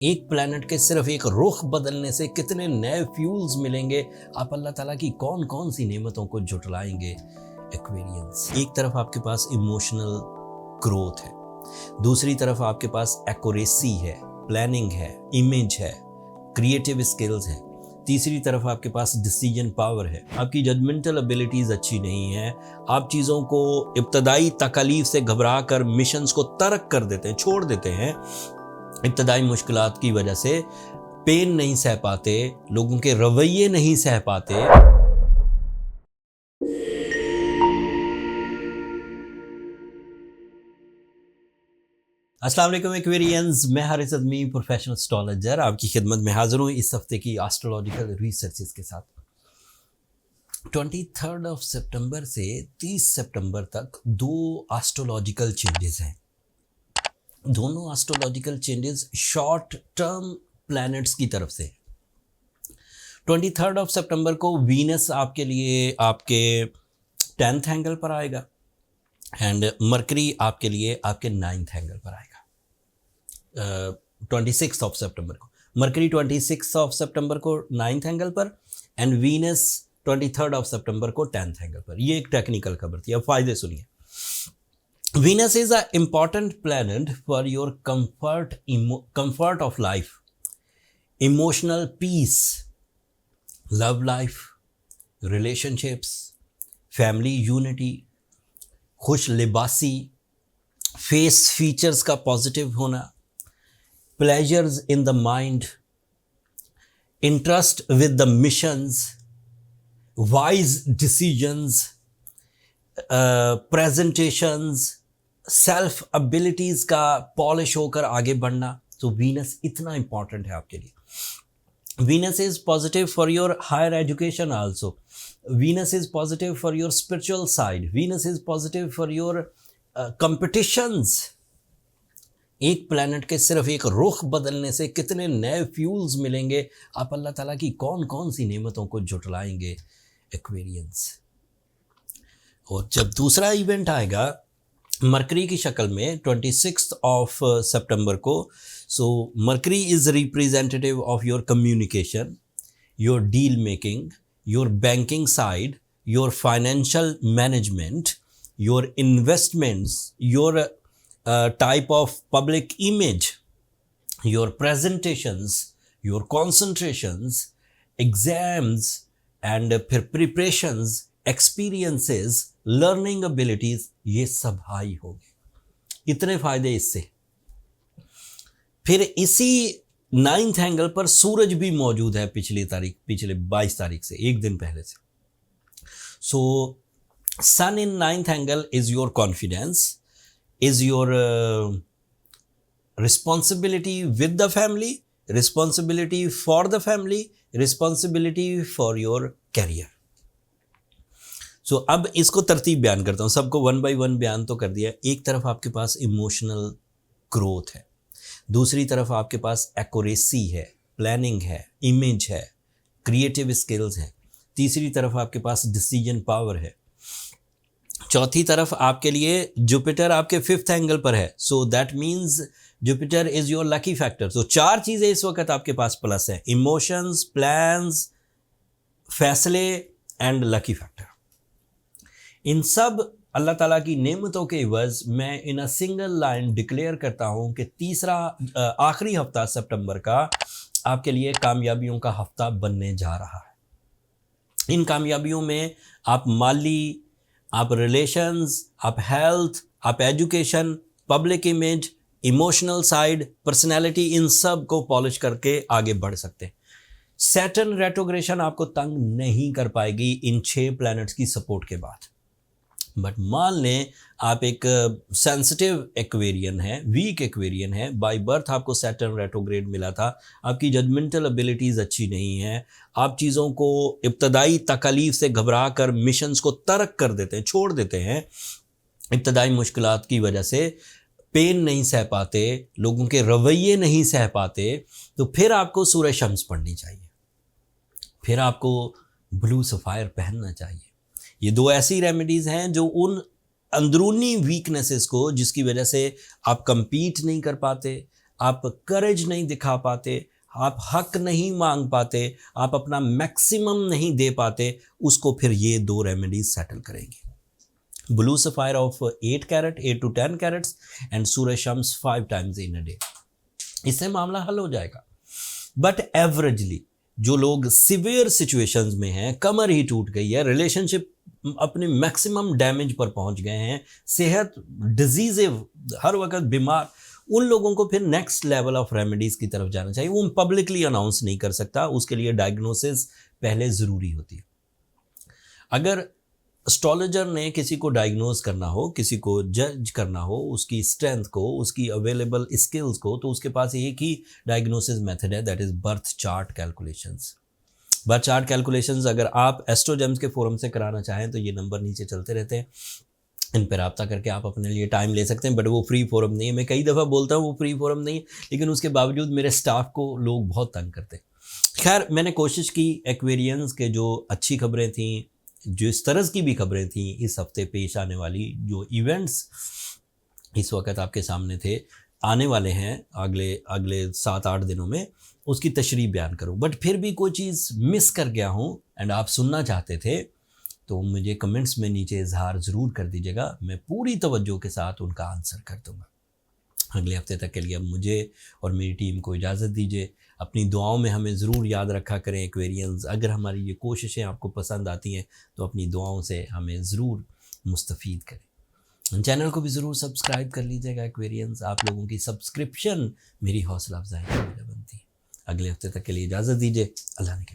एक प्लैनेट के सिर्फ एक रुख बदलने से कितने नए फ्यूल्स मिलेंगे। आप अल्लाह ताला की कौन कौन सी नेमतों को जुटलाएंगे। एक्वेरियंस, एक तरफ आपके पास इमोशनल ग्रोथ है, दूसरी तरफ आपके पास एक्यूरेसी है, प्लानिंग है, इमेज है, क्रिएटिव स्किल्स है, तीसरी तरफ आपके पास डिसीजन पावर है। आपकी जजमेंटल एबिलिटीज़ अच्छी नहीं है। आप चीज़ों को इब्तदाई तकालीफ से घबरा कर मिशंस को तर्क कर देते हैं, छोड़ देते हैं। इब्तदाई मुश्किलात की वजह से पेन नहीं सह पाते, लोगों के रवैये नहीं सह पाते। अस्सलाम वालेकुम एक्वेरियंस, मैं हारिस अज़मी प्रोफेशनल एस्ट्रोलॉजर आपकी खिदमत में हाजिर हूँ इस हफ्ते की एस्ट्रोलॉजिकल रिसर्चेस के साथ। 23 सितंबर से 30 सितंबर तक दो एस्ट्रोलॉजिकल चेंजेस हैं। दोनों astrological changes short term planets की तरफ से। 23 सितंबर को वीनस आपके लिए आपके 10th एंगल पर आएगा एंड मरकरी आपके लिए आपके 9th एंगल पर आएगा। 26 सितंबर को मरकरी 26 सितंबर को 9th एंगल पर एंड वीनस 23 सितंबर को 10th एंगल पर। ये एक टेक्निकल खबर थी, अब फायदे सुनिए। Venus is an important planet for your comfort of life, emotional peace, love life, relationships, family unity, खुश लिबासी, फेस फीचर्स का पॉजिटिव होना, pleasures in the mind, interest with the missions, wise decisions, presentations, self abilities का polish होकर आगे बढ़ना। तो Venus इतना important है आपके लिए। Venus is positive for your higher education also. Venus is positive for your spiritual side. Venus is positive for your competitions. एक प्लैनेट के सिर्फ एक रुख बदलने से कितने नए फ्यूल्स मिलेंगे। आप अल्लाह ताला की कौन कौन सी नेमतों को जुटलाएंगे। एक्वेरियंस। और जब दूसरा इवेंट आएगा मरकरी की शक्ल में 26 सितंबर को, so Mercury is representative of your communication, your deal making, your banking side, your financial management, your investments, your type of public image, your presentations, your concentrations, exams and फिर preparations, experiences, learning abilities, ये सब high होंगे। इतने फायदे इससे। फिर इसी 9th angle पर सूरज भी मौजूद है पिछले 22 तारीख से, एक दिन पहले से। So sun in 9th angle is your confidence, is your responsibility with the family, responsibility for the family, responsibility for your career. So अब इसको तरतीब बयान करता हूँ, सबको 1 by 1 बयान तो कर दिया। एक तरफ आपके पास इमोशनल ग्रोथ है, दूसरी तरफ आपके पास एक्यूरेसी है, प्लानिंग है, इमेज है, क्रिएटिव स्किल्स हैं, तीसरी तरफ आपके पास डिसीजन पावर है, चौथी तरफ आपके लिए जुपिटर आपके 5th एंगल पर है। So that means Jupiter is your lucky factor. तो 4 चीज़ें इस वक्त आपके पास प्लस है: इमोशंस, प्लान्स, फैसले एंड लकी फैक्टर। इन सब अल्लाह ताला की नेमतों के एवज मैं इन अ सिंगल लाइन डिक्लेयर करता हूँ कि तीसरा आखिरी हफ्ता सितंबर का आपके लिए कामयाबियों का हफ्ता बनने जा रहा है। इन कामयाबियों में आप माली, आप रिलेशंस, आप हेल्थ, आप education, public image, emotional side, personality, इन सब को पॉलिश करके आगे बढ़ सकते हैं। सैटर्न रेट्रोग्रेशन आपको तंग नहीं कर पाएगी इन 6 प्लैनेट्स की सपोर्ट के बाद। बट मान लें आप एक सेंसिटिव एक्वेरियन है, वीक एक्वेरियन है, बाय बर्थ आपको सैटर्न रेट्रोग्रेड मिला था, आपकी जजमेंटल एबिलिटीज़ अच्छी नहीं है, आप चीज़ों को इब्तदाई तकालीफ से घबरा कर मिशंस को तर्क कर देते हैं, छोड़ देते हैं। इब्तदाई मुश्किलात की वजह से पेन नहीं सह पाते, लोगों के रवैये नहीं सह पाते, तो फिर आपको सूरह शम्स पढ़नी चाहिए, फिर आपको ब्लू सफ़ायर पहनना चाहिए। ये 2 ऐसी रेमेडीज़ हैं जो उन अंदरूनी वीकनेसेस को, जिसकी वजह से आप compete नहीं कर पाते, आप करेज नहीं दिखा पाते, आप हक नहीं मांग पाते, आप अपना मैक्सिमम नहीं दे पाते, उसको फिर ये 2 रेमेडीज सेटल करेंगी। Blue sapphire of 8 carat, 8 to 10 carats and सूरज शम्स 5 times इन अ डे, इससे मामला हल हो जाएगा। बट एवरेजली जो लोग सिवियर सिचुएशंस में हैं, कमर ही टूट गई है, रिलेशनशिप अपने मैक्सिमम डैमेज पर पहुंच गए हैं, सेहत डिजीज़ हर वक्त बीमार, उन लोगों को फिर नेक्स्ट लेवल ऑफ रेमेडीज़ की तरफ जाना चाहिए। वो पब्लिकली अनाउंस नहीं कर सकता, उसके लिए डायग्नोसिस पहले ज़रूरी होती है। अगर एस्ट्रोलॉजर ने किसी को डायग्नोज करना हो, किसी को जज करना हो, उसकी स्ट्रेंथ को, उसकी अवेलेबल स्किल्स को, तो उसके पास एक ही डायग्नोसिस मेथड है, that is birth chart calculations. Birth chart calculations अगर आप एस्ट्रोजेम्स के फोरम से कराना चाहें तो ये नंबर नीचे चलते रहते हैं, इन पर रब्ता करके आप अपने लिए टाइम ले सकते हैं। बट वो फ्री फोरम नहीं है, मैं कई दफ़ा बोलता हूँ वो फ्री फोरम नहीं है, लेकिन उसके बावजूद मेरे स्टाफ को लोग बहुत तंग करते हैं। खैर, मैंने कोशिश की, एक्वेरियंस के जो अच्छी खबरें थी, जो इस तरह की भी खबरें थी, इस हफ्ते पेश आने वाली जो इवेंट्स इस वक्त आपके सामने थे, आने वाले हैं अगले 7-8 दिनों में, उसकी तशरीह बयान करूं। बट फिर भी कोई चीज़ मिस कर गया हूं एंड आप सुनना चाहते थे तो मुझे कमेंट्स में नीचे इजहार ज़रूर कर दीजिएगा, मैं पूरी तवज्जो के साथ उनका आंसर कर दूंगा। अगले हफ्ते तक के लिए अब मुझे और मेरी टीम को इजाज़त दीजिए। अपनी दुआओं में हमें ज़रूर याद रखा करें एक्वेरियंस। अगर हमारी ये कोशिशें आपको पसंद आती हैं तो अपनी दुआओं से हमें ज़रूर मुस्तफ़ीद करें। चैनल को भी ज़रूर सब्सक्राइब कर लीजिएगा एक्वेरियंस। आप लोगों की सब्सक्रिप्शन मेरी हौसला अफजाई की वजह बनती है। अगले हफ्ते तक के लिए इजाज़त दीजिए। अल्लाह ने के